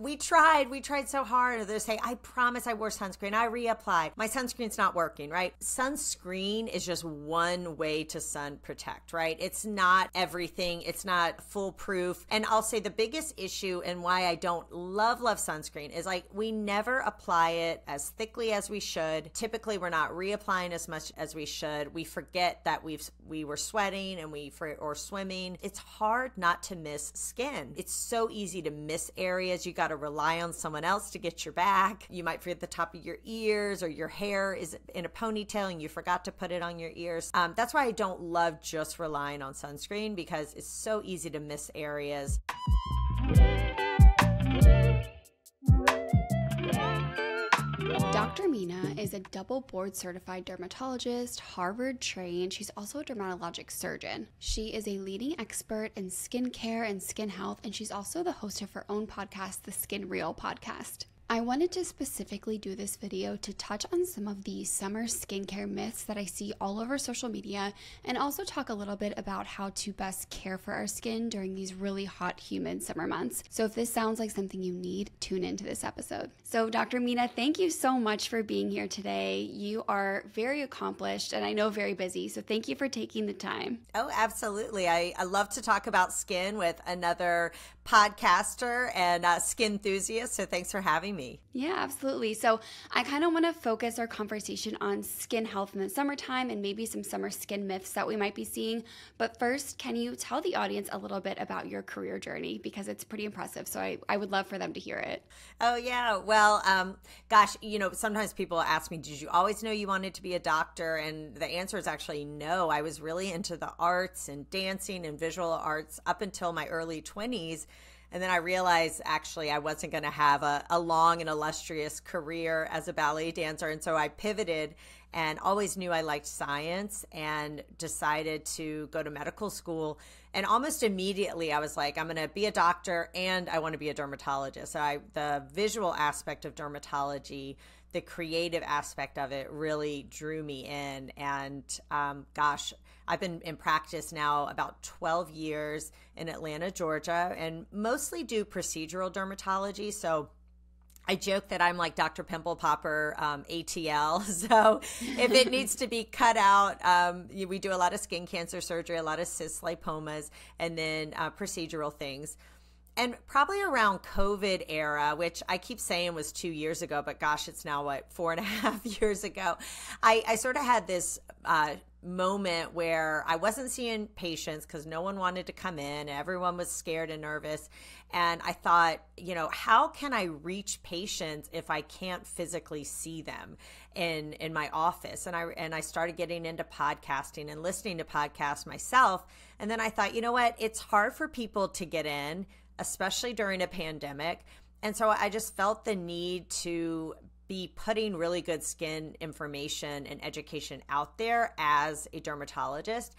we tried so hard. They're saying, I promise I wore sunscreen. I reapplied. My sunscreen's not working, right? Sunscreen is just one way to sun protect, right? It's not everything. It's not foolproof. And I'll say the biggest issue and why I don't love sunscreen is like we never apply it as thickly as we should. Typically, we're not reapplying as much as we should. We forget that we were sweating and or swimming. It's hard not to miss skin. It's so easy to miss areas. You got to rely on someone else to get your back. You might forget the top of your ears, or your hair is in a ponytail and you forgot to put it on your ears. That's why I don't love just relying on sunscreen, because it's so easy to miss areas. Dr. Mina is a double board certified dermatologist, Harvard trained. She's also a dermatologic surgeon. She is a leading expert in skincare and skin health, and she's also the host of her own podcast, the Skin Real podcast. I wanted to specifically do this video to touch on some of the summer skincare myths that I see all over social media, and also talk a little bit about how to best care for our skin during these really hot, humid summer months. So if this sounds like something you need, tune into this episode. So Dr. Mina, thank you so much for being here today. You are very accomplished and I know very busy, so thank you for taking the time. Oh, absolutely. I love to talk about skin with another podcaster and skin enthusiast, so thanks for having me. Yeah, absolutely. So I kind of want to focus our conversation on skin health in the summertime and maybe some summer skin myths that we might be seeing. But first, can you tell the audience a little bit about your career journey? Because it's pretty impressive. So I would love for them to hear it. Oh, yeah. Well, gosh, sometimes people ask me, did you always know you wanted to be a doctor? And the answer is actually no. I was really into the arts and dancing and visual arts up until my early 20s. And then I realized actually I wasn't going to have a long and illustrious career as a ballet dancer. And so I pivoted and always knew I liked science and decided to go to medical school. And almost immediately I was like, I'm going to be a doctor and I want to be a dermatologist. So the visual aspect of dermatology, the creative aspect of it really drew me in. And gosh, I've been in practice now about 12 years in Atlanta, Georgia, and mostly do procedural dermatology. So I joke that I'm like Dr. Pimple Popper ATL. So if it needs to be cut out, we do a lot of skin cancer surgery, a lot of cyst lipomas, and then procedural things. And probably around COVID era, which I keep saying was 2 years ago, but gosh, it's now 4.5 years ago. I sort of had this moment where I wasn't seeing patients because no one wanted to come in. Everyone was scared and nervous. And I thought, how can I reach patients if I can't physically see them in my office? And I started getting into podcasting and listening to podcasts myself. And then I thought, you know what? It's hard for people to get in, especially during a pandemic. And so I just felt the need to be putting really good skin information and education out there as a dermatologist,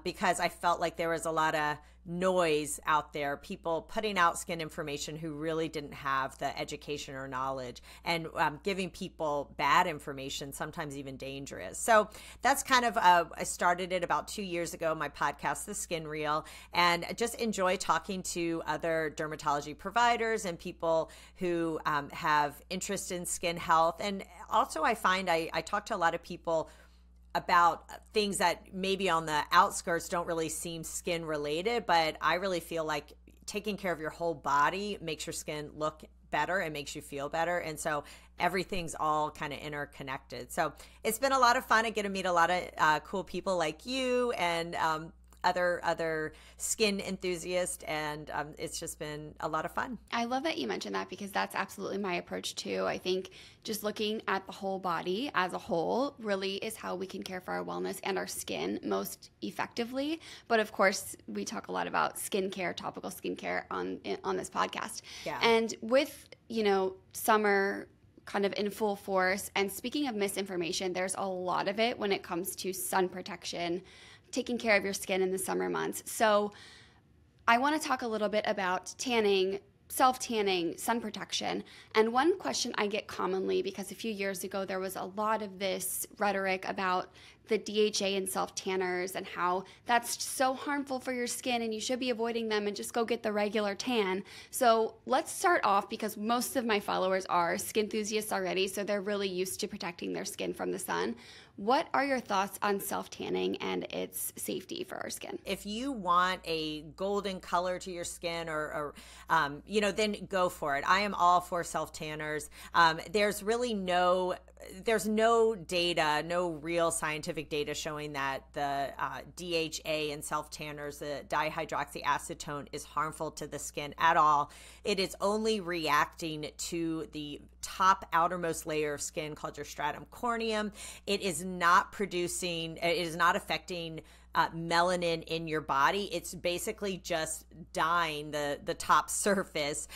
because I felt like there was a lot of noise out there, people putting out skin information who really didn't have the education or knowledge, and giving people bad information, sometimes even dangerous. So that's kind of, I started it about 2 years ago, my podcast, The Skin Real, and just enjoy talking to other dermatology providers and people who have interest in skin health. And also I find I talk to a lot of people about things that maybe on the outskirts don't really seem skin related, but I really feel like taking care of your whole body makes your skin look better and makes you feel better. And so everything's all kind of interconnected. So it's been a lot of fun. I get to meet a lot of cool people like you and other skin enthusiasts, and it's just been a lot of fun. I love that you mentioned that, because that's absolutely my approach too. I think just looking at the whole body as a whole really is how we can care for our wellness and our skin most effectively. But of course, we talk a lot about skincare, topical skincare on this podcast. Yeah. And with, summer kind of in full force, and speaking of misinformation, there's a lot of it when it comes to sun protection, taking care of your skin in the summer months. So I want to talk a little bit about tanning, self-tanning, sun protection. And one question I get commonly, because a few years ago there was a lot of this rhetoric about the DHA in self-tanners and how that's so harmful for your skin and you should be avoiding them and just go get the regular tan. So let's start off, because most of my followers are skin enthusiasts already, so they're really used to protecting their skin from the sun. What are your thoughts on self-tanning and its safety for our skin? If you want a golden color to your skin or then go for it. I am all for self-tanners. There's no data, no real scientific data showing that the DHA in self-tanners, the dihydroxyacetone, is harmful to the skin at all. It is only reacting to the top outermost layer of skin called your stratum corneum. It is not affecting melanin in your body. It's basically just dyeing the top surface.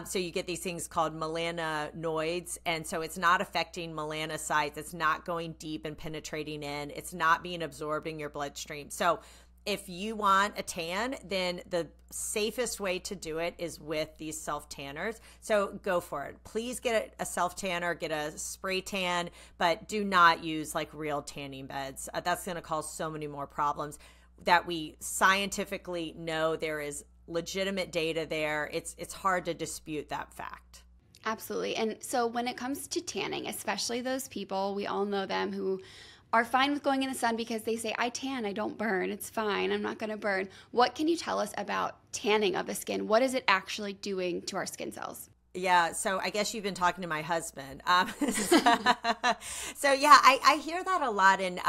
So you get these things called melanoids. And so it's not affecting melanocytes. It's not going deep and penetrating in. It's not being absorbed in your bloodstream. So if you want a tan, then the safest way to do it is with these self-tanners. So go for it. Please get a self-tanner, get a spray tan, but do not use like real tanning beds. That's going to cause so many more problems that we scientifically know. There is legitimate data there. It's hard to dispute that fact. Absolutely. And so when it comes to tanning, especially those people, we all know them, who are fine with going in the sun because they say, I tan, I don't burn, it's fine, I'm not going to burn. What can you tell us about tanning of the skin? What is it actually doing to our skin cells? Yeah, so I guess you've been talking to my husband. So yeah, I hear that a lot. And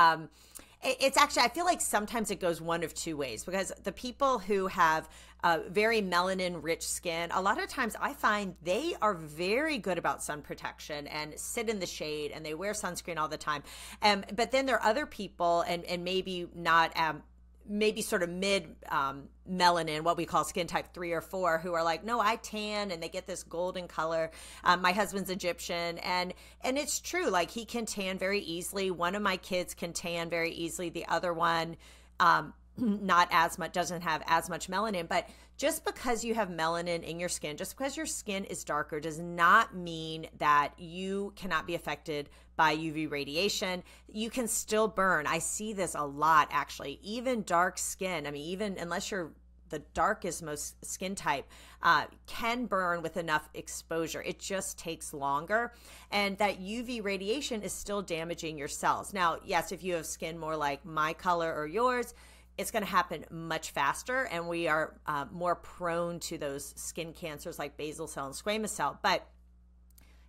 it's actually, I feel like sometimes it goes one of two ways, because the people who have very melanin rich skin, a lot of times I find they are very good about sun protection and sit in the shade and they wear sunscreen all the time. But then there are other people, and maybe not, maybe sort of mid melanin, what we call skin type 3 or 4, who are like, no, I tan, and they get this golden color. My husband's Egyptian, and it's true, like he can tan very easily. One of my kids can tan very easily. The other one, not as much, doesn't have as much melanin. But just because you have melanin in your skin, just because your skin is darker, does not mean that you cannot be affected by UV radiation. You can still burn. I see this a lot, actually. Even dark skin, I mean, even unless you're the darkest, most skin type, can burn with enough exposure. It just takes longer. And that UV radiation is still damaging your cells. Now, yes, if you have skin more like my color or yours, it's going to happen much faster, and we are more prone to those skin cancers like basal cell and squamous cell. But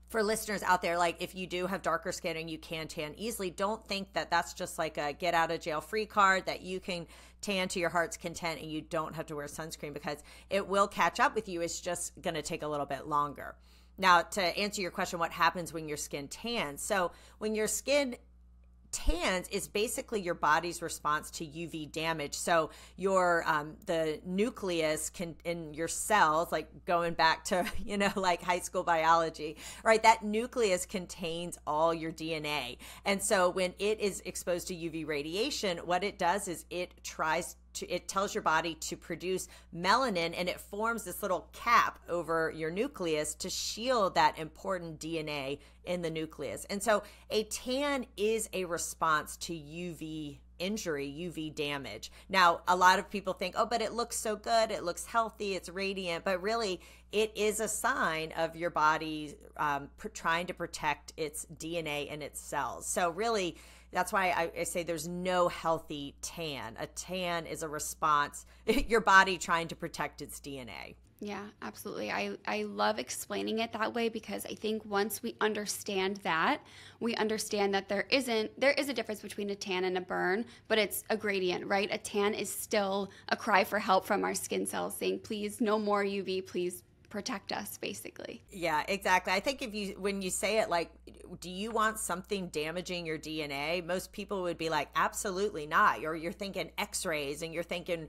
for listeners out there, like if you do have darker skin and you can tan easily, don't think that that's just like a get out of jail free card, that you can tan to your heart's content and you don't have to wear sunscreen, because it will catch up with you. It's just going to take a little bit longer. Now, to answer your question, what happens when your skin tans? So when your skin tans is basically your body's response to UV damage. So your the nucleus can in your cells, like going back to like high school biology, right? That nucleus contains all your DNA, and so when it is exposed to UV radiation, what it does is it tells your body to produce melanin, and it forms this little cap over your nucleus to shield that important DNA in the nucleus. And so a tan is a response to UV injury, UV damage. Now, a lot of people think, oh, but it looks so good, it looks healthy, it's radiant, but really it is a sign of your body trying to protect its DNA and its cells. So really, that's why I say there's no healthy tan. A tan is a response, your body trying to protect its DNA. Yeah, absolutely. I love explaining it that way, because I think once we understand that, we understand that there is a difference between a tan and a burn, but it's a gradient, right? A tan is still a cry for help from our skin cells saying, please, no more UV, please protect us, basically. Yeah, exactly. I think when you say it like, do you want something damaging your DNA? Most people would be like, absolutely not. Or you're thinking x-rays, and you're thinking,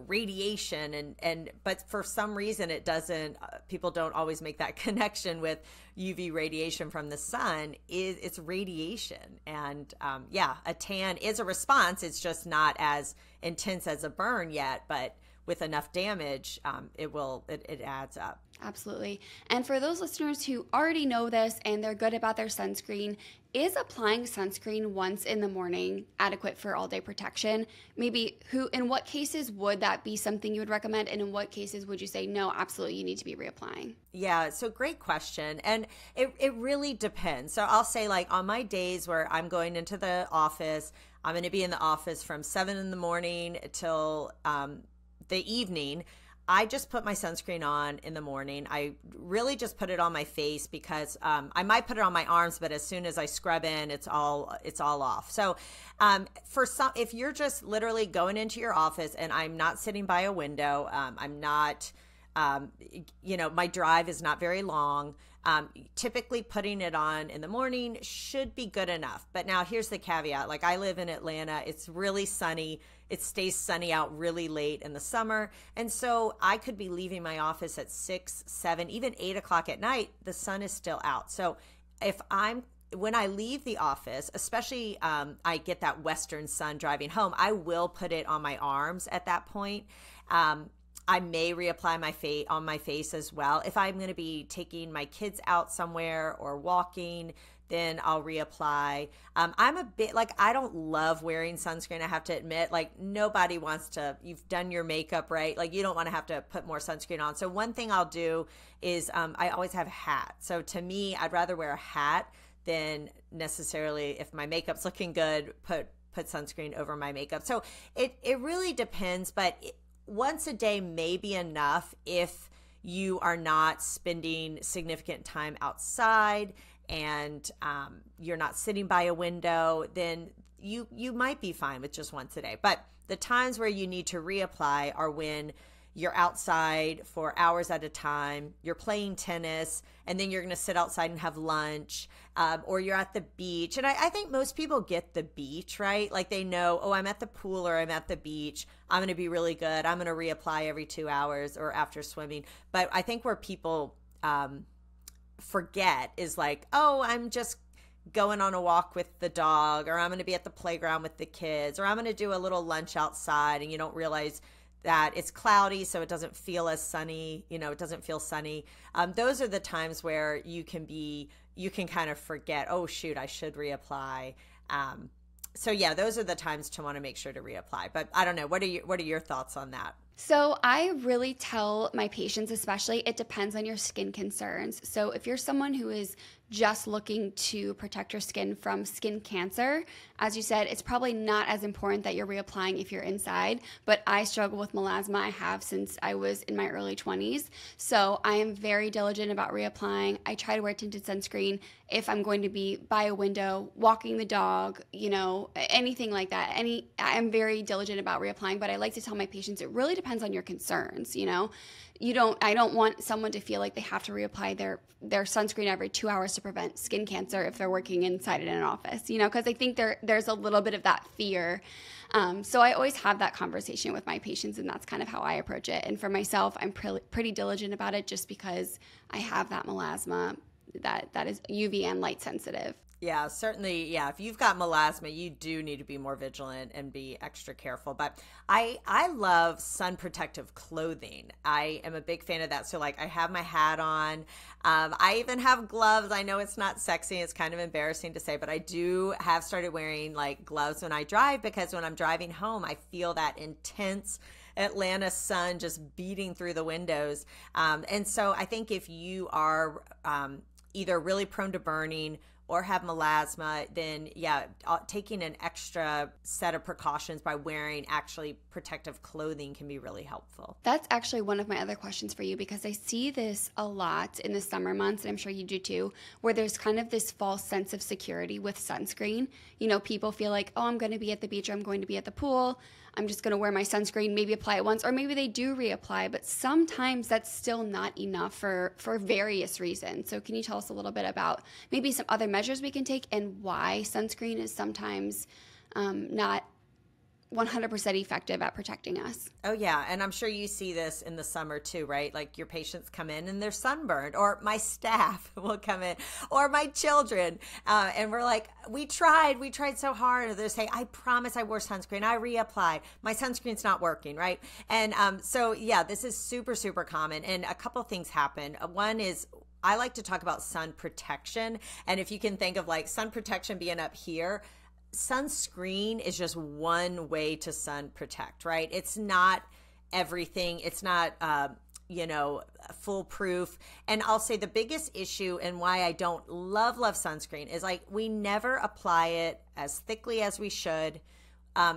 radiation, but for some reason it doesn't, people don't always make that connection with UV radiation from the sun. It's radiation. And a tan is a response. It's just not as intense as a burn yet, but with enough damage, it adds up. Absolutely. And for those listeners who already know this and they're good about their sunscreen, is applying sunscreen once in the morning adequate for all day protection? Maybe in what cases would that be something you would recommend? And in what cases would you say, no, absolutely, you need to be reapplying? Yeah, so great question. And it really depends. So I'll say, like, on my days where I'm going into the office, I'm going to be in the office from 7 in the morning till the evening. I just put my sunscreen on in the morning. I really just put it on my face because I might put it on my arms, but as soon as I scrub in, it's all off. So for some, if you're just literally going into your office and I'm not sitting by a window, I'm not, my drive is not very long. Typically putting it on in the morning should be good enough. But now here's the caveat. Like, I live in Atlanta. It's really sunny. It stays sunny out really late in the summer. And so I could be leaving my office at 6, 7, even 8 o'clock at night. The sun is still out. So when I leave the office, especially I get that western sun driving home, I will put it on my arms at that point. I may reapply on my face as well. If I'm going to be taking my kids out somewhere or walking, then I'll reapply. I'm a bit like, I don't love wearing sunscreen, I have to admit. Like, nobody wants to, you've done your makeup, right? Like, you don't want to have to put more sunscreen on. So one thing I'll do is I always have a hat. So to me, I'd rather wear a hat than necessarily, if my makeup's looking good, put sunscreen over my makeup. So it really depends, but once a day may be enough if you are not spending significant time outside and you're not sitting by a window, then you might be fine with just once a day. But the times where you need to reapply are when you're outside for hours at a time, you're playing tennis, and then you're going to sit outside and have lunch, or you're at the beach. And I think most people get the beach, right? Like, they know, oh, I'm at the pool or I'm at the beach. I'm going to be really good. I'm going to reapply every 2 hours or after swimming. But I think where people forget is like, oh, I'm just going on a walk with the dog, or I'm going to be at the playground with the kids, or I'm going to do a little lunch outside, and you don't realize that it's cloudy, so it doesn't feel as sunny, it doesn't feel sunny. Those are the times where you can kind of forget, oh shoot, I should reapply. So yeah, those are the times to want to make sure to reapply. But I don't know, what are your thoughts on that? So I really tell my patients, especially, it depends on your skin concerns. So if you're someone who is just looking to protect your skin from skin cancer, as you said, it's probably not as important that you're reapplying if you're inside. But I struggle with melasma. I have since I was in my early 20s. So I am very diligent about reapplying. I try to wear tinted sunscreen if I'm going to be by a window, walking the dog, anything like that. I'm very diligent about reapplying, but I like to tell my patients it really depends on your concerns. I don't want someone to feel like they have to reapply their sunscreen every 2 hours to prevent skin cancer if they're working inside in an office, because I think there's a little bit of that fear. So I always have that conversation with my patients, and that's kind of how I approach it. And for myself, I'm pretty diligent about it just because I have that melasma that is UV and light sensitive. Yeah, certainly. Yeah, if you've got melasma, you do need to be more vigilant and be extra careful. But I love sun protective clothing. I am a big fan of that. So, like, I have my hat on. I even have gloves. I know it's not sexy. It's kind of embarrassing to say, but I do have started wearing, like, gloves when I drive, because when I'm driving home, I feel that intense Atlanta sun just beating through the windows. And so I think if you are either really prone to burning or have melasma, then taking an extra set of precautions by wearing actually protective clothing can be really helpful. That's actually one of my other questions for you, because I see this a lot in the summer months, and I'm sure you do too, where there's kind of this false sense of security with sunscreen. People feel like, oh, I'm going to be at the beach, or I'm going to be at the pool, I'm just going to wear my sunscreen, maybe apply it once, or maybe they do reapply, but sometimes that's still not enough for various reasons. So can you tell us a little bit about maybe some other measures we can take and why sunscreen is sometimes not 100% effective at protecting us. Oh, yeah. And I'm sure you see this in the summer too, right? Like your patients come in and they're sunburned, or my staff will come in, or my children. And we're like, we tried so hard. Or they're saying, I promise I wore sunscreen. I reapplied. My sunscreen's not working, right? And so, yeah, this is super, super common. And a couple things happen. One is, I like to talk about sun protection. And if you can think of like sun protection being up here, sunscreen is just one way to sun protect, right? It's not everything. It's not, foolproof. And I'll say the biggest issue and why I don't love sunscreen is like we never apply it as thickly as we should.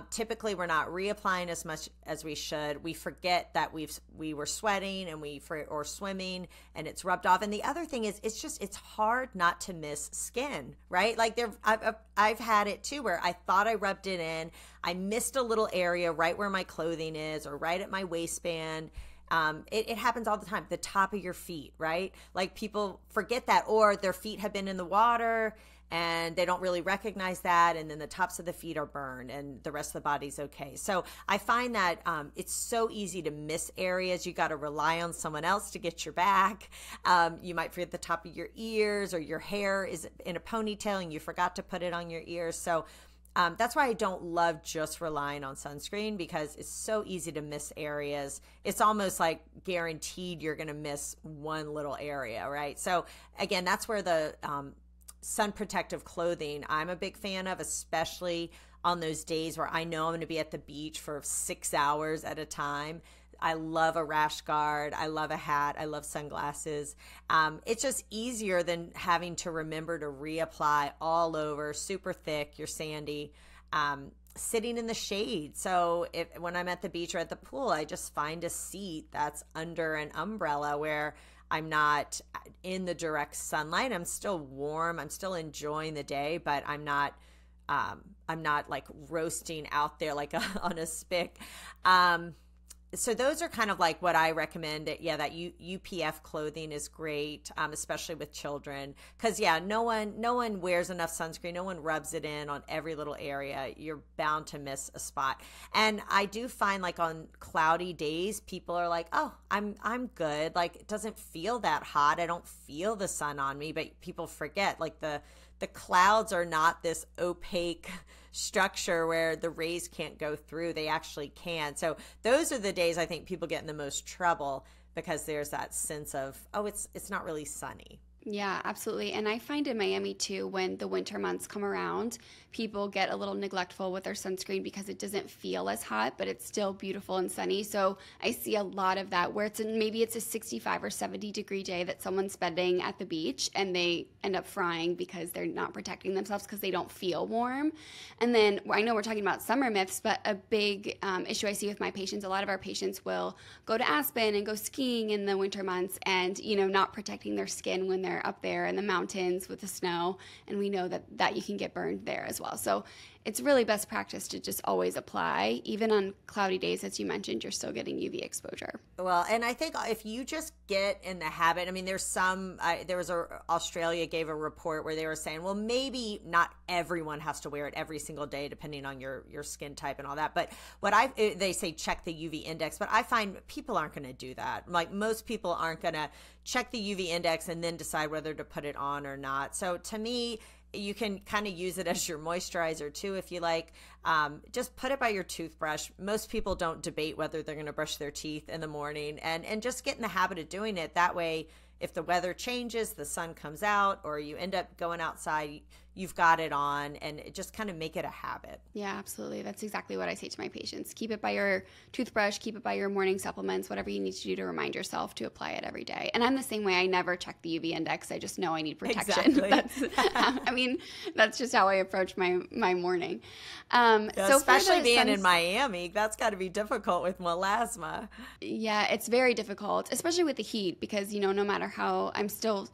Typically, we're not reapplying as much as we should. We forget that we were sweating and or swimming, and it's rubbed off. And the other thing is, it's hard not to miss skin, right? Like I've had it too, where I thought I rubbed it in, I missed a little area right where my clothing is, or right at my waistband. It happens all the time. The top of your feet, right? Like people forget that, or their feet have been in the water and they don't really recognize that, and then the tops of the feet are burned and the rest of the body's okay. So I find that it's so easy to miss areas. You got to rely on someone else to get your back. You might forget the top of your ears, or your hair is in a ponytail and you forgot to put it on your ears. So that's why I don't love just relying on sunscreen, because it's so easy to miss areas. It's almost like guaranteed you're going to miss one little area, right? So again, that's where the sun protective clothing I'm a big fan of, especially on those days where I know I'm going to be at the beach for 6 hours at a time. I love a rash guard. I love a hat. I love sunglasses. It's just easier than having to remember to reapply all over, super thick, you're sandy, sitting in the shade. So when I'm at the beach or at the pool, I just find a seat that's under an umbrella where I'm not in the direct sunlight. I'm still warm. I'm still enjoying the day, but I'm not like roasting out there like on a spick. So those are kind of like what I recommend. Yeah, that UPF clothing is great, especially with children, because no one wears enough sunscreen. No one rubs it in on every little area. You're bound to miss a spot. And I do find like on cloudy days, people are like, oh, I'm good. Like it doesn't feel that hot. I don't feel the sun on me. But people forget like the clouds are not this opaque structure where the rays can't go through. They actually can. So those are the days I think people get in the most trouble, because there's that sense of, oh, it's not really sunny. Yeah, absolutely. And I find in Miami too, when the winter months come around, people get a little neglectful with their sunscreen because it doesn't feel as hot, but it's still beautiful and sunny. So I see a lot of that where maybe it's a 65 or 70 degree day that someone's spending at the beach and they end up frying because they're not protecting themselves because they don't feel warm. And then I know we're talking about summer myths, but a big issue I see with my patients, a lot of our patients will go to Aspen and go skiing in the winter months and, not protecting their skin when they're up there in the mountains with the snow, and we know that you can get burned there as well. So it's really best practice to just always apply. Even on cloudy days, as you mentioned, you're still getting UV exposure. Well, and I think if you just get in the habit, I mean, Australia gave a report where they were saying, well, maybe not everyone has to wear it every single day, depending on your skin type and all that. But they say check the UV index, but I find people aren't going to do that. Like most people aren't going to check the UV index and then decide whether to put it on or not. So to me, you can kind of use it as your moisturizer too, if you like. Just put it by your toothbrush. Most people don't debate whether they're going to brush their teeth in the morning, and just get in the habit of doing it. That way, if the weather changes, the sun comes out, or you end up going outside, you've got it on, and just kind of make it a habit. Yeah, absolutely. That's exactly what I say to my patients. Keep it by your toothbrush, keep it by your morning supplements, whatever you need to do to remind yourself to apply it every day. And I'm the same way. I never check the UV index. I just know I need protection. Exactly. That's just how I approach my morning. So especially being in Miami, that's got to be difficult with melasma. Yeah, it's very difficult, especially with the heat, because, no matter how, I'm still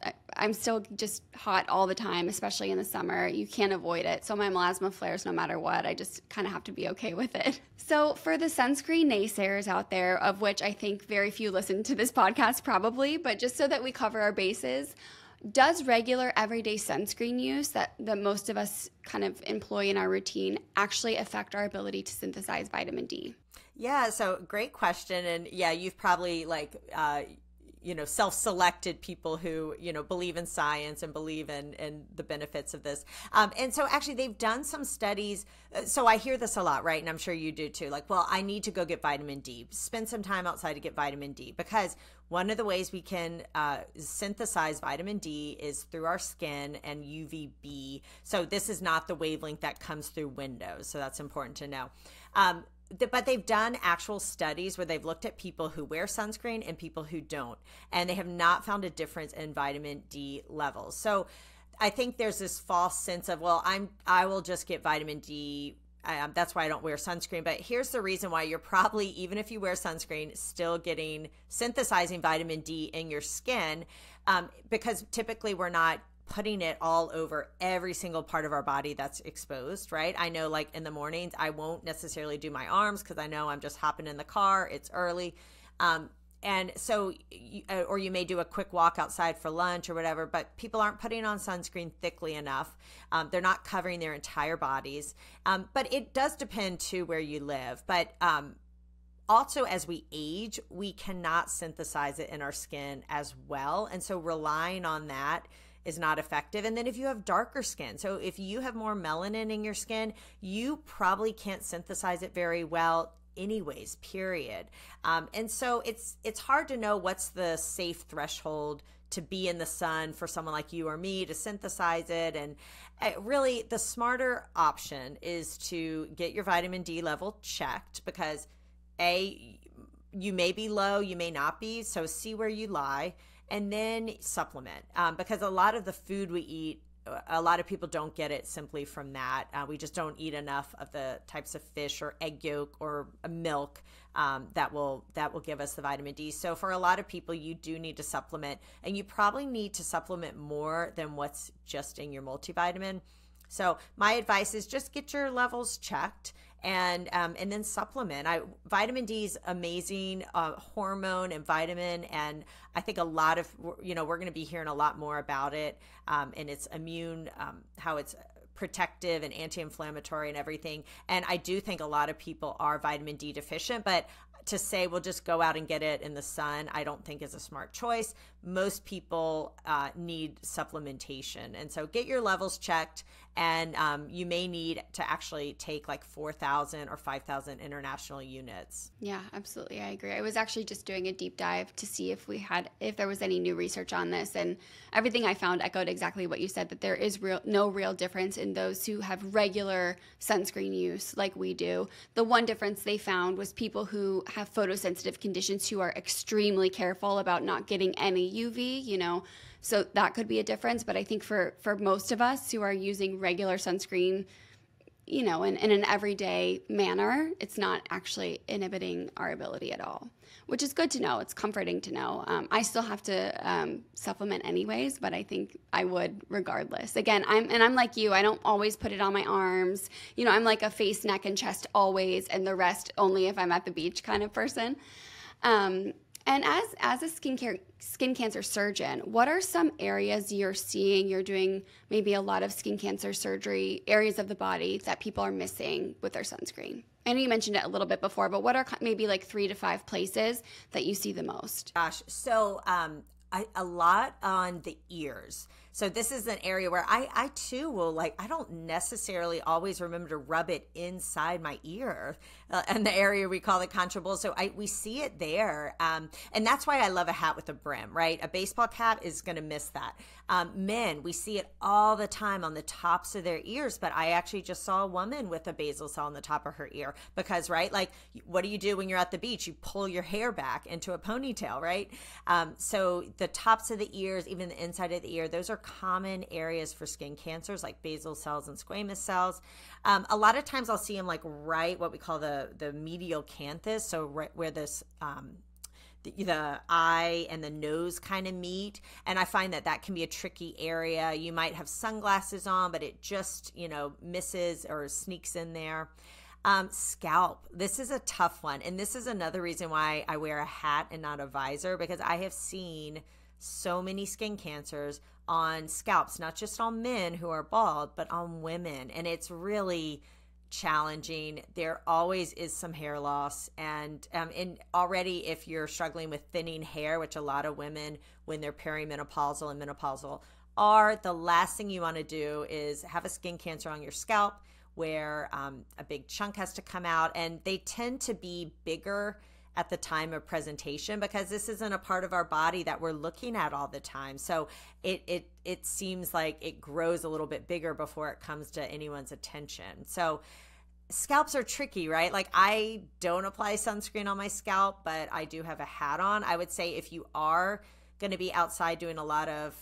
just hot all the time, especially in the summer. You can't avoid it. So my melasma flares no matter what. I just kind of have to be okay with it. So for the sunscreen naysayers out there, of which I think very few listen to this podcast probably, but just so that we cover our bases, Does regular everyday sunscreen use that most of us kind of employ in our routine actually affect our ability to synthesize vitamin D? Yeah, so great question. And yeah, you've probably self-selected people who, believe in science and believe in the benefits of this. And so actually they've done some studies. So I hear this a lot, right? And I'm sure you do too. Like, well, I need to go get vitamin D, spend some time outside to get vitamin D, because one of the ways we can synthesize vitamin D is through our skin and UVB. So this is not the wavelength that comes through windows. So that's important to know. But they've done actual studies where they've looked at people who wear sunscreen and people who don't, and they have not found a difference in vitamin D levels. So I think there's this false sense of, well, I will just get vitamin D. That's why I don't wear sunscreen. But here's the reason why you're probably, even if you wear sunscreen, still synthesizing vitamin D in your skin, because typically we're not putting it all over every single part of our body that's exposed, right? I know, like in the mornings, I won't necessarily do my arms because I know I'm just hopping in the car. It's early. And so, or you may do a quick walk outside for lunch or whatever, but people aren't putting on sunscreen thickly enough. They're not covering their entire bodies. But it does depend too where you live. But also, as we age, we cannot synthesize it in our skin as well. And so relying on that is not effective. And then if you have darker skin, so if you have more melanin in your skin, you probably can't synthesize it very well anyways, period. And so it's hard to know what's the safe threshold to be in the sun for someone like you or me to synthesize it. And really the smarter option is to get your vitamin D level checked, because you may be low, you may not be, so see where you lie. And then supplement, because a lot of the food we eat, a lot of people don't get it simply from that. We just don't eat enough of the types of fish or egg yolk or milk that will give us the vitamin D. So for a lot of people, you do need to supplement, and you probably need to supplement more than what's just in your multivitamin. So my advice is just get your levels checked and then supplement. Vitamin D is amazing hormone and vitamin, and I think a lot of, we're going to be hearing a lot more about it, and its immune, how it's protective and anti-inflammatory and everything. And I do think a lot of people are vitamin D deficient, but to say we'll just go out and get it in the sun, I don't think is a smart choice. Most people need supplementation. And so get your levels checked, and you may need to actually take like 4,000 or 5,000 international units. Yeah, absolutely. I agree. I was actually just doing a deep dive to see if there was any new research on this, and everything I found echoed exactly what you said, that there is no real difference in those who have regular sunscreen use like we do. The one difference they found was people who have photosensitive conditions who are extremely careful about not getting any UV, so that could be a difference. But I think for most of us who are using regular sunscreen, in an everyday manner, it's not actually inhibiting our ability at all, which is good to know. It's comforting to know. I still have to supplement anyways, but I think I would regardless. Again, I'm like you. I don't always put it on my arms. I'm like a face, neck, and chest always, and the rest only if I'm at the beach kind of person. And as a skin cancer surgeon, what are some areas you're seeing? You're doing maybe a lot of skin cancer surgery, areas of the body that people are missing with their sunscreen? I know you mentioned it a little bit before, but what are maybe like 3 to 5 places that you see the most? Gosh, so a lot on the ears. So this is an area where I too will, I don't necessarily always remember to rub it inside my ear, in the area we call the contralateral. So we see it there. And that's why I love a hat with a brim, right? A baseball cap is going to miss that. Men, we see it all the time on the tops of their ears, but I actually just saw a woman with a basal cell on the top of her ear because, right? What do you do when you're at the beach? You pull your hair back into a ponytail, right? So the tops of the ears, even the inside of the ear, those are common areas for skin cancers like basal cells and squamous cells. A lot of times I'll see them right what we call the medial canthus, so right where this the eye and the nose kind of meet, and I find that can be a tricky area. You might have sunglasses on, but it just misses or sneaks in there. Scalp, this is a tough one, and this is another reason why I wear a hat and not a visor, because I have seen so many skin cancers on scalps, not just on men who are bald, but on women. And it's really challenging. There always is some hair loss. And already if you're struggling with thinning hair, which a lot of women when they're perimenopausal and menopausal are, the last thing you want to do is have a skin cancer on your scalp where a big chunk has to come out. And they tend to be bigger at the time of presentation because this isn't a part of our body that we're looking at all the time. So it seems like it grows a little bit bigger before it comes to anyone's attention. So scalps are tricky, right? Like I don't apply sunscreen on my scalp, but I do have a hat on. I would say if you are going to be outside doing a lot of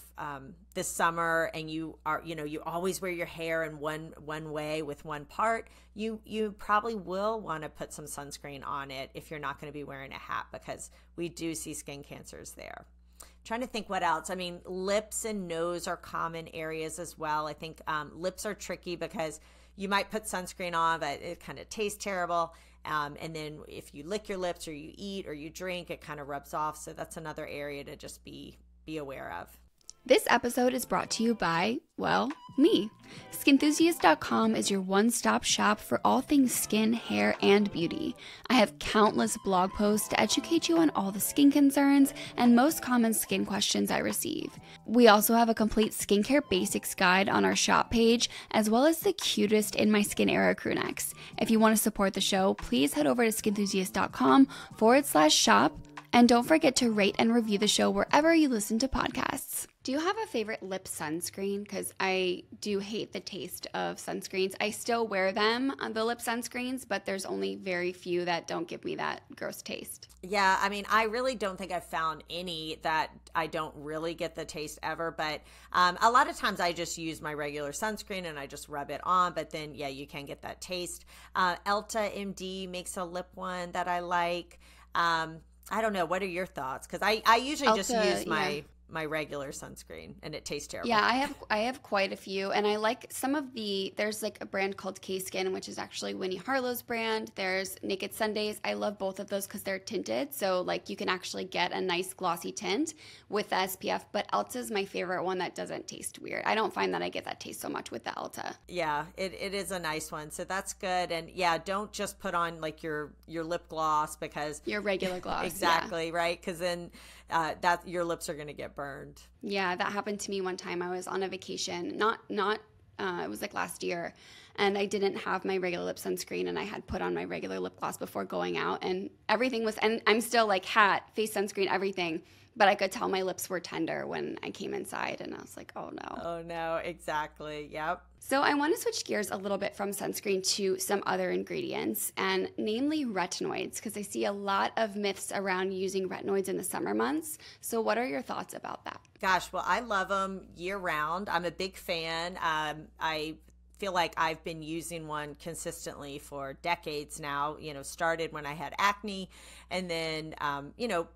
this summer and you are, you always wear your hair in one way with one part, you probably will want to put some sunscreen on it if you're not going to be wearing a hat, because we do see skin cancers there. Trying to think what else. I mean, lips and nose are common areas as well. I think lips are tricky because you might put sunscreen on, but it kind of tastes terrible. And then if you lick your lips or you eat or you drink, it kind of rubs off. So that's another area to just be aware of. This episode is brought to you by, well, me. Skinthusiast.com is your one-stop shop for all things skin, hair, and beauty. I have countless blog posts to educate you on all the skin concerns and most common skin questions I receive. We also have a complete skincare basics guide on our shop page, as well as the cutest In My Skin era crew necks. If you want to support the show, please head over to skinthusiast.com/shop. And don't forget to rate and review the show wherever you listen to podcasts. Do you have a favorite lip sunscreen? Because I do hate the taste of sunscreens. I still wear them, the lip sunscreens, but there's only very few that don't give me that gross taste. Yeah, I mean, I really don't think I've found any that I don't really get the taste ever. But a lot of times I just use my regular sunscreen and I just rub it on. But then, yeah, you can get that taste. Elta MD makes a lip one that I like. I don't know. What are your thoughts? Because I usually just use my regular sunscreen and it tastes terrible. Yeah, I have quite a few, and I like some of there's like a brand called K-Skin, which is actually Winnie Harlow's brand. There's Naked Sundays. I love both of those because they're tinted, so like you can actually get a nice glossy tint with the SPF, but Elta is my favorite one that doesn't taste weird. I don't find that I get that taste so much with the Elta. Yeah, it is a nice one, so that's good. And yeah, don't just put on like your lip gloss because your regular gloss. Exactly, yeah. Right? Because then that your lips are going to get burned. Yeah, that happened to me one time. I was on a vacation, not it was like last year, and I didn't have my regular lip sunscreen, and I had put on my regular lip gloss before going out, and everything was, and I'm still like hat, face sunscreen, everything, but I could tell my lips were tender when I came inside, and I was like, oh no. Oh no, exactly, yep. So I want to switch gears a little bit from sunscreen to some other ingredients, and namely retinoids, because I see a lot of myths around using retinoids in the summer months. So what are your thoughts about that? Gosh, well, I love them year round. I'm a big fan. I feel like I've been using one consistently for decades now. Started when I had acne, and then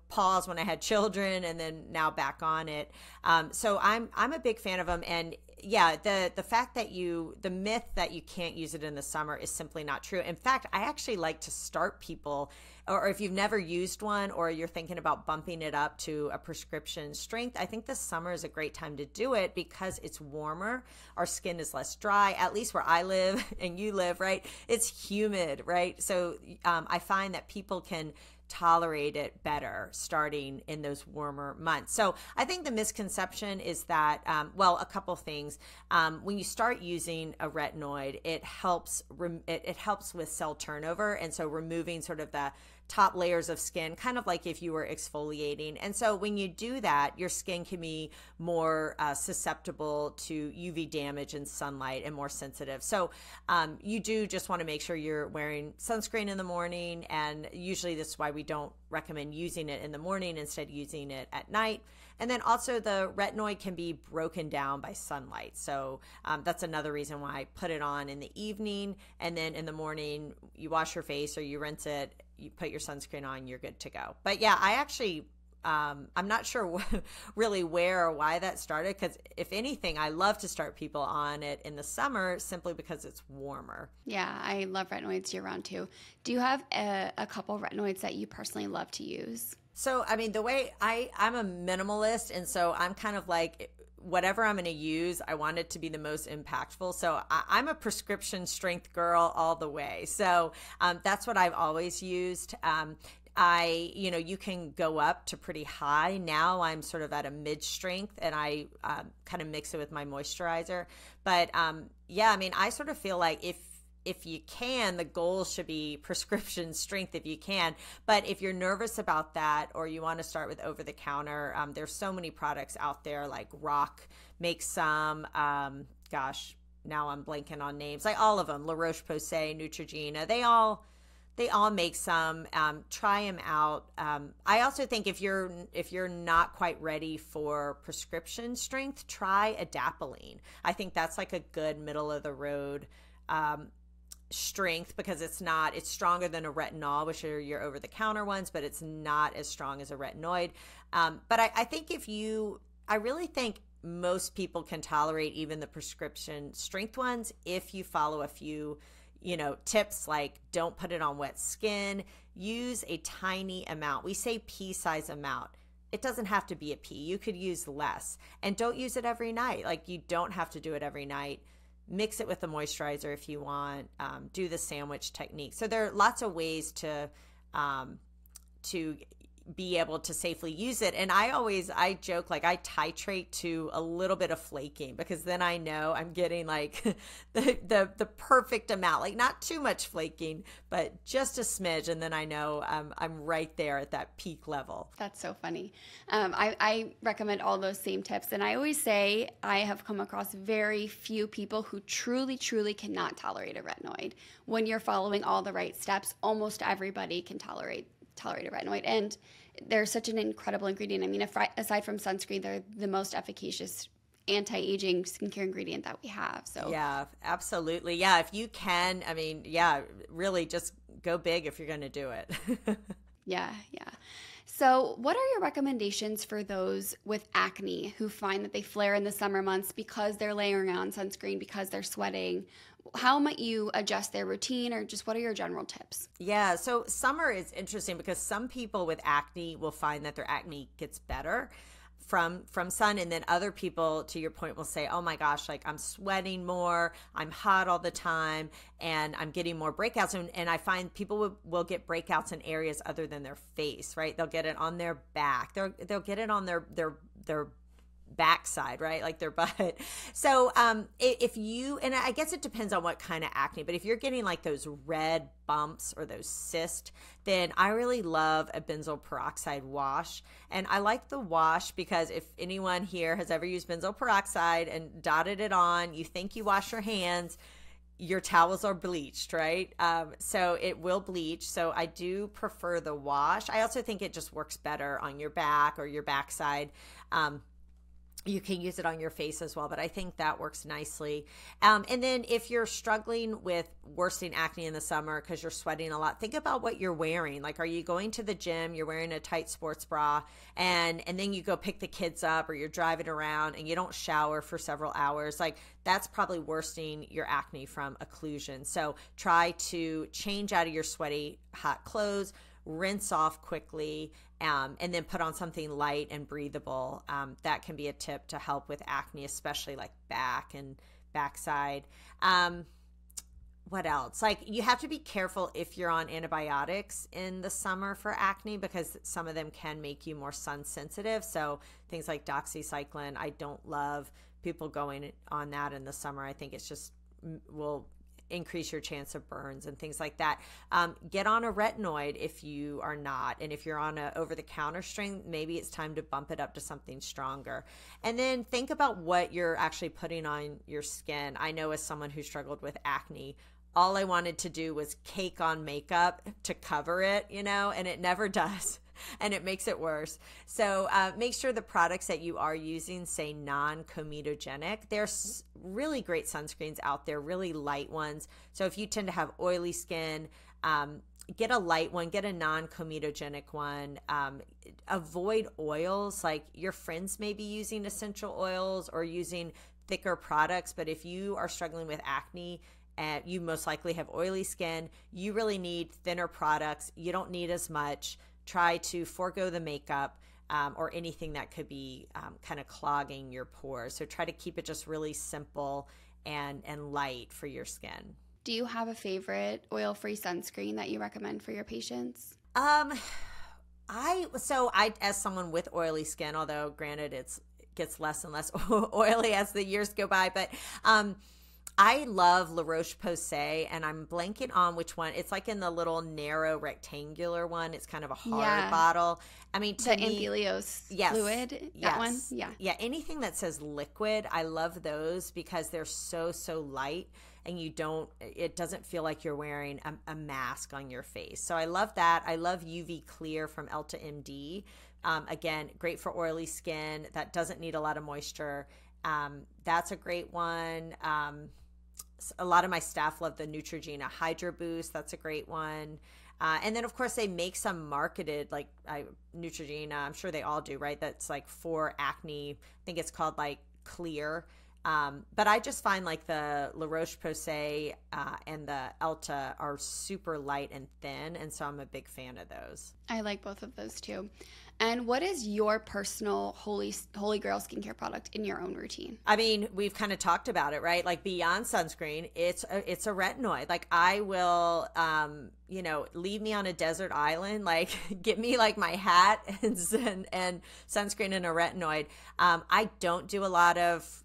paused when I had children, and then now back on it. So I'm a big fan of them. And yeah, the fact that the myth that you can't use it in the summer is simply not true. In fact, I actually like to start people, or if you've never used one or you're thinking about bumping it up to a prescription strength, I think the summer is a great time to do it because it's warmer. Our skin is less dry, at least where I live and you live, right? It's humid, right? So I find that people can tolerate it better starting in those warmer months. So I think the misconception is that, a couple things. When you start using a retinoid, it helps with cell turnover, and so removing sort of the top layers of skin, kind of like if you were exfoliating. And so when you do that, your skin can be more susceptible to UV damage and sunlight and more sensitive. So you do just want to make sure you're wearing sunscreen in the morning. And usually this is why we don't recommend using it in the morning, instead using it at night. And then also the retinoid can be broken down by sunlight. So that's another reason why I put it on in the evening. And then in the morning, you wash your face or you rinse it, you put your sunscreen on, you're good to go. But yeah, I actually, I'm not sure really where or why that started, because if anything, I love to start people on it in the summer simply because it's warmer. Yeah, I love retinoids year round too. Do you have a couple retinoids that you personally love to use? So, I mean, the way I'm a minimalist, and so I'm kind of like, whatever I'm going to use, I want it to be the most impactful. So I'm a prescription strength girl all the way. So that's what I've always used. You can go up to pretty high. Now I'm sort of at a mid strength, and I kind of mix it with my moisturizer. But yeah, I mean, I sort of feel like if you can, the goal should be prescription strength if you can. But if you're nervous about that, or you want to start with over the counter, there's so many products out there. Like Rock makes some. Gosh, now I'm blanking on names. Like all of them, La Roche-Posay, Neutrogena. They all make some. Try them out. I also think if you're not quite ready for prescription strength, try adapalene. I think that's like a good middle of the road strength, because it's stronger than a retinol, which are your over the counter ones, but it's not as strong as a retinoid. But I think I really think most people can tolerate even the prescription strength ones if you follow a few tips, like don't put it on wet skin, use a tiny amount. We say pea size amount. It doesn't have to be a pea. You could use less, and don't use it every night. Like, you don't have to do it every night. Mix it with the moisturizer if you want. Do the sandwich technique. So there are lots of ways to be able to safely use it. And I joke, like, I titrate to a little bit of flaking, because then I know I'm getting like the perfect amount, like not too much flaking, but just a smidge. And then I know I'm right there at that peak level. That's so funny. I recommend all those same tips. And I always say I have come across very few people who truly, truly cannot tolerate a retinoid. When you're following all the right steps, almost everybody can tolerate a retinoid. And they're such an incredible ingredient. I mean, aside from sunscreen, they're the most efficacious anti-aging skincare ingredient that we have. So yeah, absolutely. Yeah, if you can, I mean, yeah, really just go big if you're going to do it. Yeah. So what are your recommendations for those with acne who find that they flare in the summer months because they're layering on sunscreen, because they're sweating? How might you adjust their routine, or just what are your general tips? Yeah, so summer is interesting because some people with acne will find that their acne gets better from sun, and then other people, to your point, will say, oh my gosh, like I'm sweating more, I'm hot all the time, and I'm getting more breakouts. And I find people will get breakouts in areas other than their face, right? They'll get it on their back, they'll get it on their backside, right? Like their butt. So if you, and I guess it depends on what kind of acne, but if you're getting like those red bumps or those cysts, then I really love a benzoyl peroxide wash. And I like the wash because if anyone here has ever used benzoyl peroxide and dotted it on, you think you wash your hands, your towels are bleached, right? So it will bleach. So I do prefer the wash. I also think it just works better on your back or your backside. You can use it on your face as well, but I think that works nicely. And then if you're struggling with worsening acne in the summer because you're sweating a lot, think about what you're wearing. Like, are you going to the gym, you're wearing a tight sports bra, and then you go pick the kids up, or you're driving around and you don't shower for several hours? Like, that's probably worsening your acne from occlusion. So try to change out of your sweaty, hot clothes, rinse off quickly, and then put on something light and breathable. That can be a tip to help with acne, especially like back and backside. What else? Like, you have to be careful if you're on antibiotics in the summer for acne, because some of them can make you more sun sensitive. So things like doxycycline, I don't love people going on that in the summer. I think it's just will increase your chance of burns and things like that. Get on a retinoid if you are not. And if you're on a over-the-counter strength, maybe it's time to bump it up to something stronger. And then think about what you're actually putting on your skin. I know, as someone who struggled with acne, all I wanted to do was cake on makeup to cover it, and it never does. And it makes it worse. So make sure the products that you are using say non-comedogenic. There's really great sunscreens out there, really light ones. So if you tend to have oily skin, get a light one, get a non-comedogenic one. Avoid oils. Like, your friends may be using essential oils or using thicker products, but if you are struggling with acne, you most likely have oily skin, you really need thinner products. You don't need as much. try to forego the makeup or anything that could be kind of clogging your pores. So try to keep it just really simple and light for your skin. Do you have a favorite oil-free sunscreen that you recommend for your patients? I as someone with oily skin, although granted it gets less and less oily as the years go by, but I love La Roche-Posay, and I'm blanking on which one. It's like in the little narrow rectangular one. It's kind of a hard bottle. I mean, to me, Anthelios fluid, that one? Yeah. Yeah, anything that says liquid, I love those because they're so light, and it doesn't feel like you're wearing a mask on your face. So I love that. I love UV Clear from Elta MD. Again, great for oily skin that doesn't need a lot of moisture. That's a great one. A lot of my staff love the Neutrogena Hydro Boost. That's a great one. And then, of course, they make some marketed, like Neutrogena. I'm sure they all do, right? That's like for acne. I think it's called like Clear. But I just find like the La Roche-Posay and the Elta are super light and thin. And so I'm a big fan of those. I like both of those too. And what is your personal holy grail skincare product in your own routine? I mean, we've kind of talked about it, right? Like beyond sunscreen, it's a retinoid. Like I will, leave me on a desert island, like get me like my hat and sunscreen and a retinoid. I don't do a lot of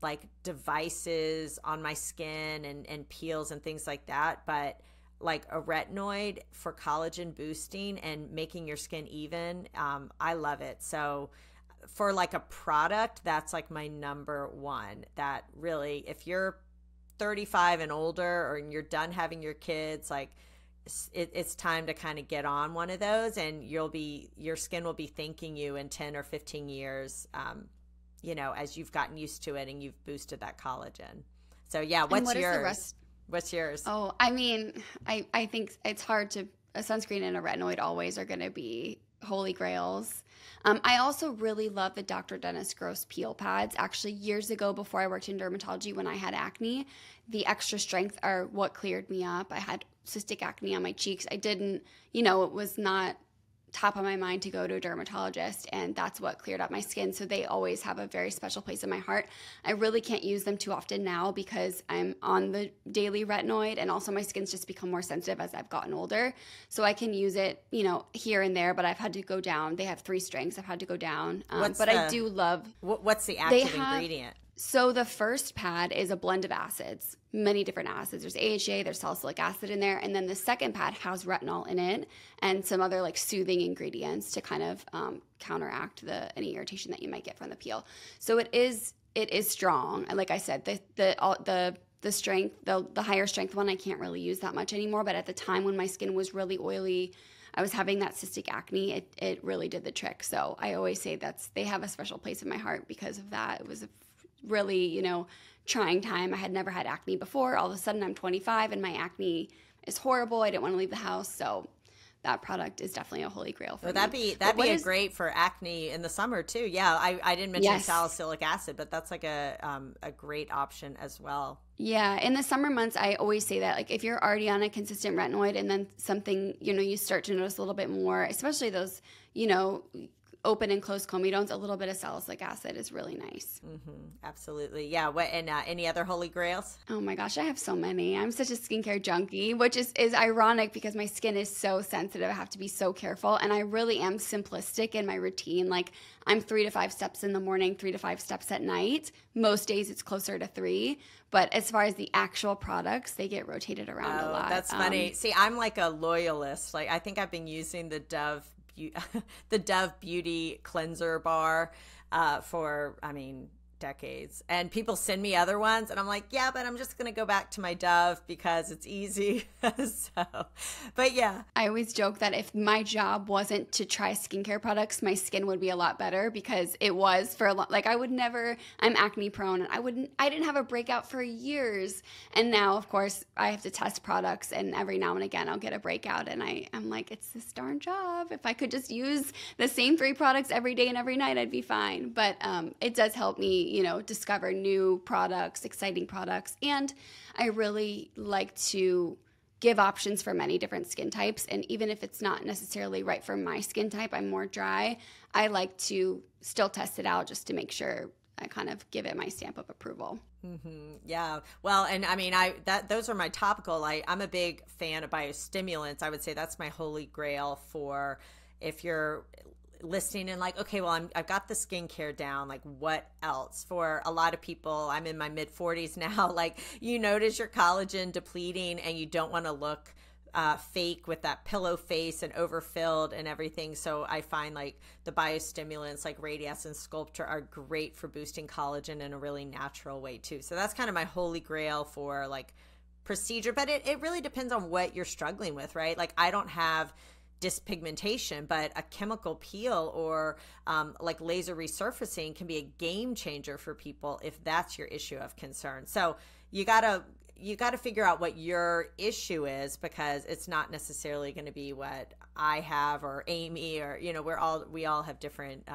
like devices on my skin and peels and things like that, but like a retinoid for collagen boosting and making your skin even, I love it. So for like a product, that's like my number one. That really, if you're 35 and older or you're done having your kids, like it's time to kind of get on one of those, and your skin will be thanking you in 10 or 15 years, as you've gotten used to it and you've boosted that collagen. So yeah, what's yours? What's yours? Oh, I mean, I think it's hard to – a sunscreen and a retinoid always are going to be holy grails. I also really love the Dr. Dennis Gross peel pads. Actually, years ago before I worked in dermatology when I had acne, the extra strength are what cleared me up. I had cystic acne on my cheeks. I didn't – it was not top of my mind to go to a dermatologist, and that's what cleared up my skin. So they always have a very special place in my heart. I really can't use them too often now because I'm on the daily retinoid, and also my skin's just become more sensitive as I've gotten older. So I can use it, here and there, but I've had to go down. They have 3 strengths. I've had to go down. I do love. What's the active ingredient? So the first pad is a blend of acids, many different acids. There's AHA, there's salicylic acid in there. And then the second pad has retinol in it and some other like soothing ingredients to kind of counteract any irritation that you might get from the peel. So it is strong. Like I said, the strength, the higher strength one, I can't really use that much anymore. But at the time when my skin was really oily, I was having that cystic acne, it really did the trick. So I always say they have a special place in my heart because of that. It was a really, trying time. I had never had acne before. All of a sudden I'm 25 and my acne is horrible. I didn't want to leave the house. So that product is definitely a holy grail for me. That'd be great for acne in the summer too. Yeah, I didn't mention salicylic acid, but that's like a great option as well. Yeah, in the summer months, I always say that, like, if you're already on a consistent retinoid and then something, you start to notice a little bit more, especially those, open and closed comedones, a little bit of salicylic acid is really nice. Mm-hmm, absolutely. Yeah. What and any other holy grails? Oh my gosh, I have so many. I'm such a skincare junkie, which is ironic because my skin is so sensitive. I have to be so careful, and I really am simplistic in my routine. Like I'm 3 to 5 steps in the morning, 3 to 5 steps at night. Most days it's closer to 3. But as far as the actual products, they get rotated around a lot. That's funny. See, I'm like a loyalist. Like I think I've been using the Dove Beauty Cleanser Bar for, decades. And people send me other ones, and I'm like, yeah, but I'm just going to go back to my Dove because it's easy. But yeah. I always joke that if my job wasn't to try skincare products, my skin would be a lot better because it was for a lot. Like I'm acne prone, and I didn't have a breakout for years. And now, of course, I have to test products, and every now and again I'll get a breakout, and I'm like, it's this darn job. If I could just use the same 3 products every day and every night, I'd be fine. But it does help me, discover new products, exciting products. And I really like to give options for many different skin types. And even if it's not necessarily right for my skin type, I'm more dry, I like to still test it out just to make sure I kind of give it my stamp of approval. Yeah. Well, and I mean, those are my topical. I'm a big fan of biostimulants. I would say that's my holy grail for if you're listening and like, okay, well, I've got the skincare down. Like, what else? For a lot of people, I'm in my mid 40s now. Like, you notice your collagen depleting, and you don't want to look fake with that pillow face and overfilled and everything. So I find like the biostimulants like Radiesse and Sculpture are great for boosting collagen in a really natural way too. So that's kind of my holy grail for like procedure, but it really depends on what you're struggling with, right? Like I don't have dyspigmentation, but a chemical peel or like laser resurfacing can be a game changer for people if that's your issue of concern. So you gotta figure out what your issue is, because it's not necessarily going to be what I have or Amy or, you know, we all have different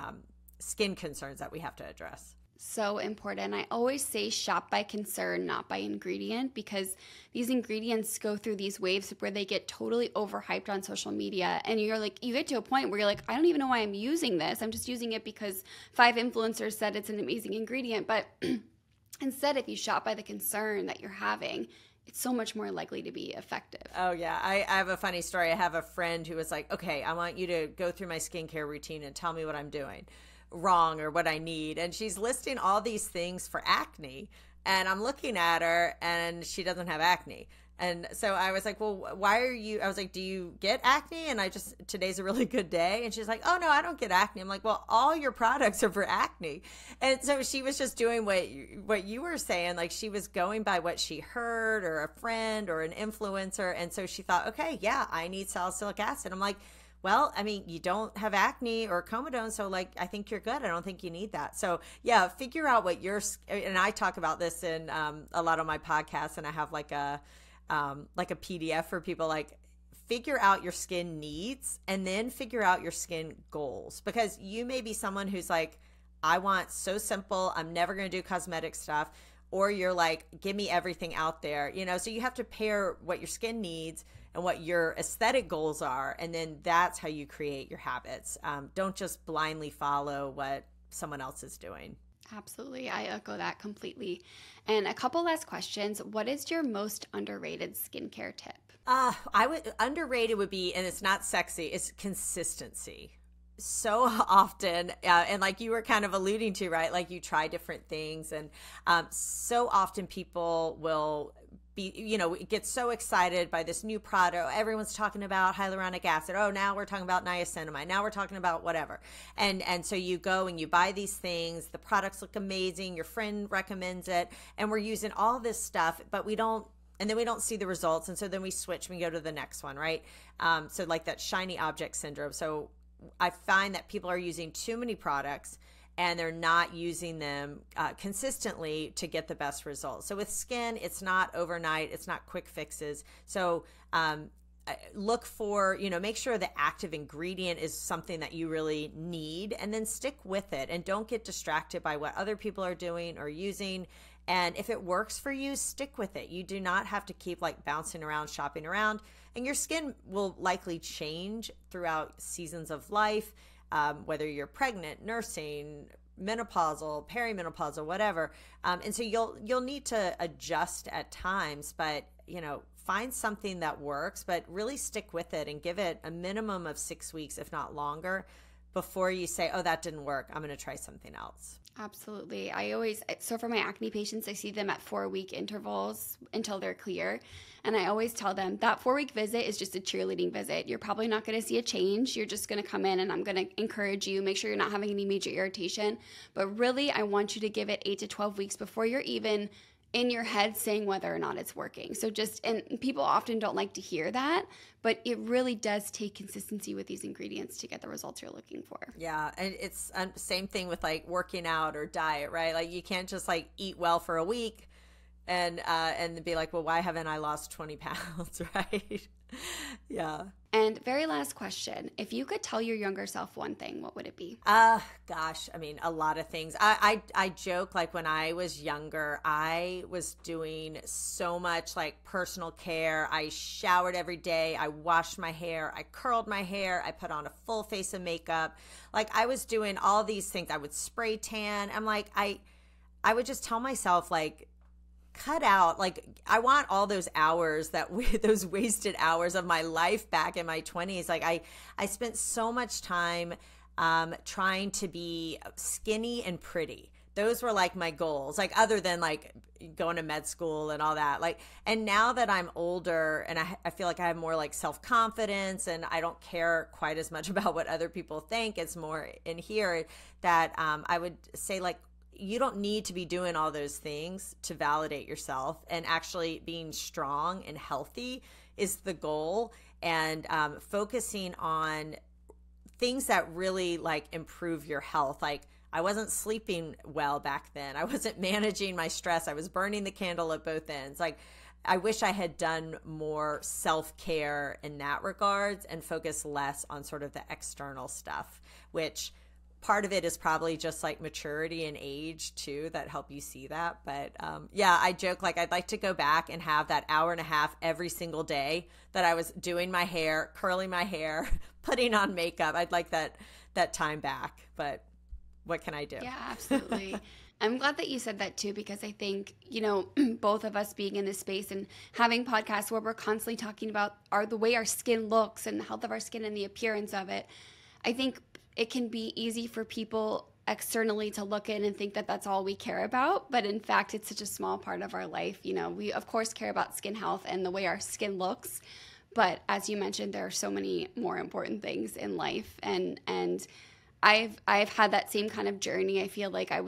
skin concerns that we have to address. So important. I always say shop by concern, not by ingredient, because these ingredients go through these waves where they get totally overhyped on social media. And you're like, you get to a point where you're like, I don't even know why I'm using this. I'm just using it because 5 influencers said it's an amazing ingredient. But instead, if you shop by the concern that you're having, it's so much more likely to be effective. Oh, yeah. I have a funny story. I have a friend who was like, okay, I want you to go through my skincare routine and tell me what I'm doing wrong or what I need. And she's listing all these things for acne. And I'm looking at her and she doesn't have acne. And so I was like, well, I was like, do you get acne? And today's a really good day. And she's like, oh no, I don't get acne. I'm like, well, all your products are for acne. And so she was just doing what you were saying. Like she was going by what she heard or a friend or an influencer. And so she thought, okay, yeah, I need salicylic acid. I'm like, well, I mean, you don't have acne or comedone, so like, I think you're good. I don't think you need that. So yeah, figure out what and I talk about this in a lot of my podcasts, and I have like a PDF for people, like figure out your skin needs and then figure out your skin goals, because you may be someone who's like, I want so simple, I'm never going to do cosmetic stuff. Or you're like, give me everything out there, you know, so you have to pair what your skin needs and what your aesthetic goals are. And then that's how you create your habits. Don't just blindly follow what someone else is doing. Absolutely. I echo that completely. And a couple last questions. What is your most underrated skincare tip? Underrated would be, and it's not sexy, it's consistency. So often, and like you were kind of alluding to, right? Like you try different things, and so often people will get so excited by this new product. Everyone's talking about hyaluronic acid. Oh, now we're talking about niacinamide. Now we're talking about whatever. And so you go and you buy these things. The products look amazing. Your friend recommends it. And we're using all this stuff, but and then we don't see the results. And so then we switch and we go to the next one, right? So like that shiny object syndrome. So I find that people are using too many products and they're not using them consistently to get the best results. So with skin, it's not overnight, it's not quick fixes. So look for, make sure the active ingredient is something that you really need, and then stick with it and don't get distracted by what other people are doing or using. And if it works for you, stick with it. You do not have to keep like bouncing around, shopping around, and your skin will likely change throughout seasons of life, whether you're pregnant, nursing, menopausal, perimenopausal, whatever. And so you'll need to adjust at times, but find something that works, but really stick with it and give it a minimum of 6 weeks, if not longer, before you say, oh, that didn't work, I'm going to try something else. Absolutely. So for my acne patients, I see them at 4-week intervals until they're clear. And I always tell them that 4-week visit is just a cheerleading visit. You're probably not going to see a change. You're just going to come in and I'm going to encourage you, make sure you're not having any major irritation. But really, I want you to give it 8 to 12 weeks before you're even in your head saying whether or not it's working. So and people often don't like to hear that, but it really does take consistency with these ingredients to get the results you're looking for. Yeah. And it's same thing with like working out or diet, right? Like you can't just like eat well for a week and be like, well, why haven't I lost 20 pounds, right? Yeah. And very last question. If you could tell your younger self one thing, what would it be? Gosh, I mean, a lot of things. I joke, like when I was younger, I was doing so much like personal care. I showered every day. I washed my hair. I curled my hair. I put on a full face of makeup. Like I was doing all these things. I would spray tan. I'm like, I would just tell myself like, cut out, like I want all those hours those wasted hours of my life back in my 20s. Like I spent so much time trying to be skinny and pretty. Those were like my goals, like other than like going to med school and all that. Like, and now that I'm older and I feel like I have more like self-confidence and I don't care quite as much about what other people think. It's more in here that I would say like, you don't need to be doing all those things to validate yourself, and actually being strong and healthy is the goal, and focusing on things that really like improve your health. Like I wasn't sleeping well back then. I wasn't managing my stress. I was burning the candle at both ends. Like I wish I had done more self-care in that regards and focus less on sort of the external stuff, which part of it is probably just like maturity and age too that help you see that. But yeah, I joke like I'd like to go back and have that hour and a half every single day that I was doing my hair, curling my hair, putting on makeup. I'd like that time back, but what can I do? Yeah, absolutely. I'm glad that you said that too, because I think, you know, both of us being in this space and having podcasts where we're constantly talking about the way our skin looks and the health of our skin and the appearance of it, I think it can be easy for people externally to look in and think that that's all we care about. But in fact, it's such a small part of our life. You know, we of course care about skin health and the way our skin looks. But as you mentioned, there are so many more important things in life. And I've had that same kind of journey. I feel like I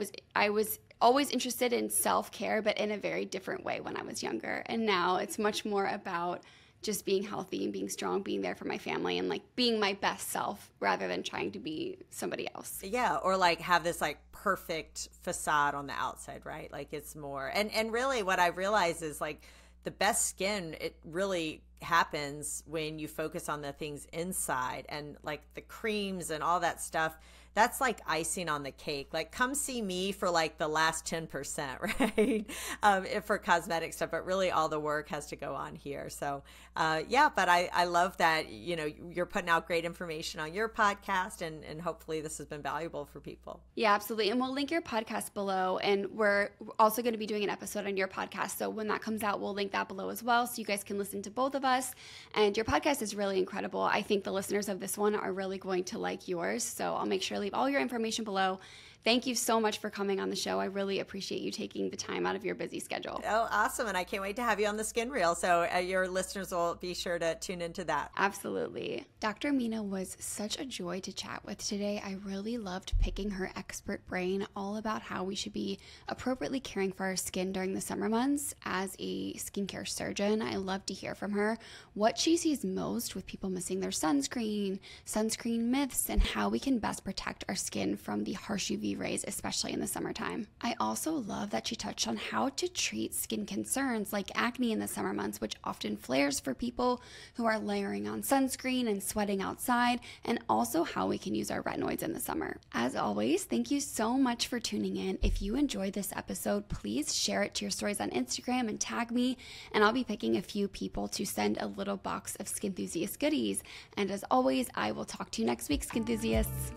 was always interested in self-care, but in a very different way when I was younger. And now it's much more about just being healthy and being strong, being there for my family, and like being my best self rather than trying to be somebody else. Yeah, or like have this like perfect facade on the outside, right? Like it's more, and really what I realize is like the best skin, it really happens when you focus on the things inside, and like the creams and all that stuff. That's like icing on the cake. Like come see me for like the last 10%, right? For cosmetic stuff, but really all the work has to go on here. So yeah, but I love that, you know, you're putting out great information on your podcast, and hopefully this has been valuable for people. Yeah, absolutely. And we'll link your podcast below, and we're also going to be doing an episode on your podcast. So when that comes out, we'll link that below as well, so you guys can listen to both of us. And your podcast is really incredible. I think the listeners of this one are really going to like yours. So I'll make sure to leave all your information below. Thank you so much for coming on the show. I really appreciate you taking the time out of your busy schedule. Oh, awesome. And I can't wait to have you on the Skin Reel. So your listeners will be sure to tune into that. Absolutely. Dr. Mina was such a joy to chat with today. I really loved picking her expert brain all about how we should be appropriately caring for our skin during the summer months. As a skincare surgeon, I love to hear from her what she sees most with people missing their sunscreen myths, and how we can best protect our skin from the harsh UV rays, especially in the summertime. I also love that she touched on how to treat skin concerns like acne in the summer months, which often flares for people who are layering on sunscreen and sweating outside, and also how we can use our retinoids in the summer. As always, thank you so much for tuning in. If you enjoyed this episode, please share it to your stories on Instagram and tag me, and I'll be picking a few people to send a little box of Skin Enthusiast goodies. And as always, I will talk to you next week, Skin Enthusiasts.